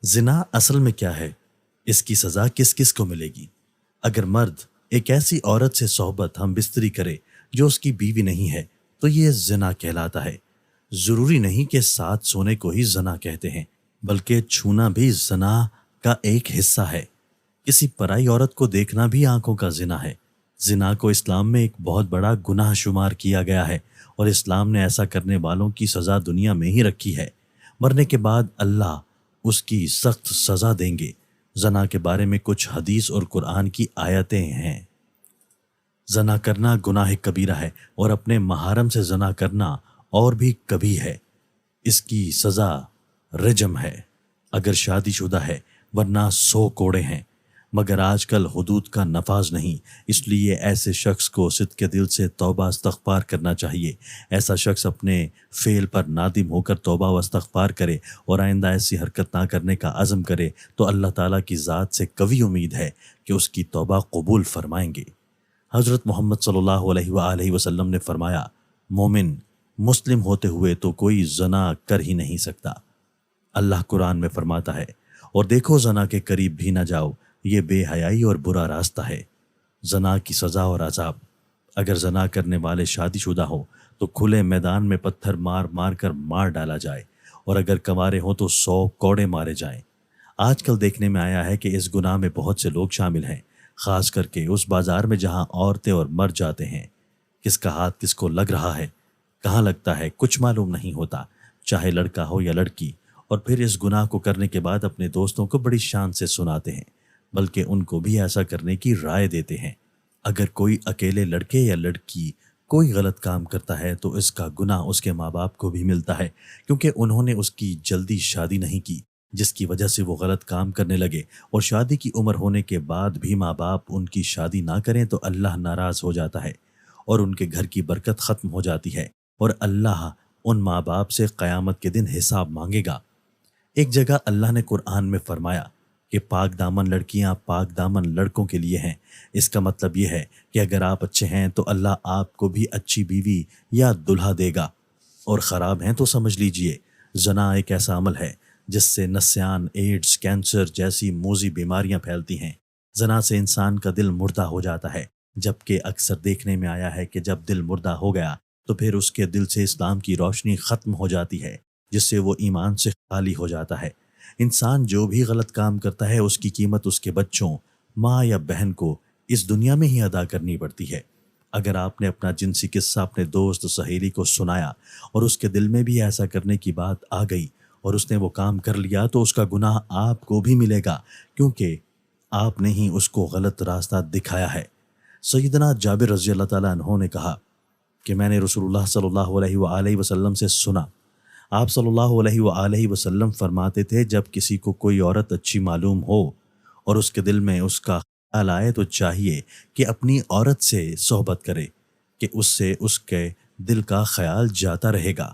زنا اصل میں کیا ہے؟ اس کی سزا کس کس کو ملے گی؟ اگر مرد ایک ایسی عورت سے صحبت ہم بستری کرے جو اس کی بیوی نہیں ہے تو یہ زنا کہلاتا ہے۔ ضروری نہیں کہ ساتھ سونے کو ہی زنا کہتے ہیں، بلکہ چھونا بھی زنا کا ایک حصہ ہے۔ کسی پرائی عورت کو دیکھنا بھی آنکھوں کا زنا ہے۔ زنا کو اسلام میں ایک بہت بڑا گناہ شمار کیا گیا ہے، اور اسلام نے ایسا کرنے والوں کی سزا دنیا میں ہی رکھی ہے۔ مرنے کے بعد اللہ اس کی سخت سزا دیں گے۔ زنا کے بارے میں کچھ حدیث اور قرآن کی آیتیں ہیں۔ زنا کرنا گناہ کبیرہ ہے، اور اپنے محارم سے زنا کرنا اور بھی کبھی ہے۔ اس کی سزا رجم ہے اگر شادی شدہ ہے، ورنہ 100 کوڑے ہیں۔ مگر آج کل حدود کا نفاذ نہیں، اس لیے ایسے شخص کو صدق کے دل سے توبہ استغفار کرنا چاہیے۔ ایسا شخص اپنے فعل پر نادم ہو کر توبہ و استغفار کرے اور آئندہ ایسی حرکت نہ کرنے کا عزم کرے تو اللہ تعالیٰ کی ذات سے قوی امید ہے کہ اس کی توبہ قبول فرمائیں گے۔ حضرت محمد صلی اللہ علیہ وآلہ وسلم نے فرمایا، مومن مسلم ہوتے ہوئے تو کوئی زنا کر ہی نہیں سکتا۔ اللہ قرآن میں فرماتا ہے، اور دیکھو زنا کے قریب بھی نہ جاؤ، یہ بے حیائی اور برا راستہ ہے۔ زنا کی سزا اور عذاب: اگر زنا کرنے والے شادی شدہ ہوں تو کھلے میدان میں پتھر مار مار کر مار ڈالا جائے، اور اگر کنوارے ہوں تو 100 کوڑے مارے جائیں۔ آج کل دیکھنے میں آیا ہے کہ اس گناہ میں بہت سے لوگ شامل ہیں، خاص کر کے اس بازار میں جہاں عورتیں اور مرد جاتے ہیں۔ کس کا ہاتھ کس کو لگ رہا ہے، کہاں لگتا ہے، کچھ معلوم نہیں ہوتا، چاہے لڑکا ہو یا لڑکی۔ اور پھر اس گناہ کو کرنے کے بعد اپنے دوستوں کو بڑی شان سے سناتے ہیں، بلکہ ان کو بھی ایسا کرنے کی رائے دیتے ہیں۔ اگر کوئی اکیلے لڑکے یا لڑکی کوئی غلط کام کرتا ہے تو اس کا گناہ اس کے ماں باپ کو بھی ملتا ہے، کیونکہ انہوں نے اس کی جلدی شادی نہیں کی، جس کی وجہ سے وہ غلط کام کرنے لگے۔ اور شادی کی عمر ہونے کے بعد بھی ماں باپ ان کی شادی نہ کریں تو اللہ ناراض ہو جاتا ہے، اور ان کے گھر کی برکت ختم ہو جاتی ہے، اور اللہ ان ماں باپ سے قیامت کے دن حساب مانگے گا۔ ایک جگہ اللہ نے قرآن میں فرمایا کہ پاک دامن لڑکیاں پاک دامن لڑکوں کے لیے ہیں۔ اس کا مطلب یہ ہے کہ اگر آپ اچھے ہیں تو اللہ آپ کو بھی اچھی بیوی یا دلہا دے گا، اور خراب ہیں تو سمجھ لیجئے زنا ایک ایسا عمل ہے جس سے نسیان، ایڈز، کینسر جیسی موذی بیماریاں پھیلتی ہیں۔ زنا سے انسان کا دل مردہ ہو جاتا ہے، جبکہ اکثر دیکھنے میں آیا ہے کہ جب دل مردہ ہو گیا تو پھر اس کے دل سے اسلام کی روشنی ختم ہو جاتی ہے، جس سے وہ ایمان سے خالی ہو جاتا ہے۔ انسان جو بھی غلط کام کرتا ہے اس کی قیمت اس کے بچوں، ماں یا بہن کو اس دنیا میں ہی ادا کرنی پڑتی ہے۔ اگر آپ نے اپنا جنسی قصہ اپنے دوست سہیلی کو سنایا اور اس کے دل میں بھی ایسا کرنے کی بات آ گئی اور اس نے وہ کام کر لیا تو اس کا گناہ آپ کو بھی ملے گا، کیونکہ آپ نے ہی اس کو غلط راستہ دکھایا ہے۔ سیدنا جابر رضی اللہ تعالیٰ عنہ نے کہا کہ میں نے رسول اللہ صلی اللہ علیہ وآلہ وسلم سے سنا، آپ صلی اللہ علیہ وآلہ وسلم فرماتے تھے، جب کسی کو کوئی عورت اچھی معلوم ہو اور اس کے دل میں اس کا خیال آئے تو چاہیے کہ اپنی عورت سے صحبت کرے، کہ اس سے اس کے دل کا خیال جاتا رہے گا۔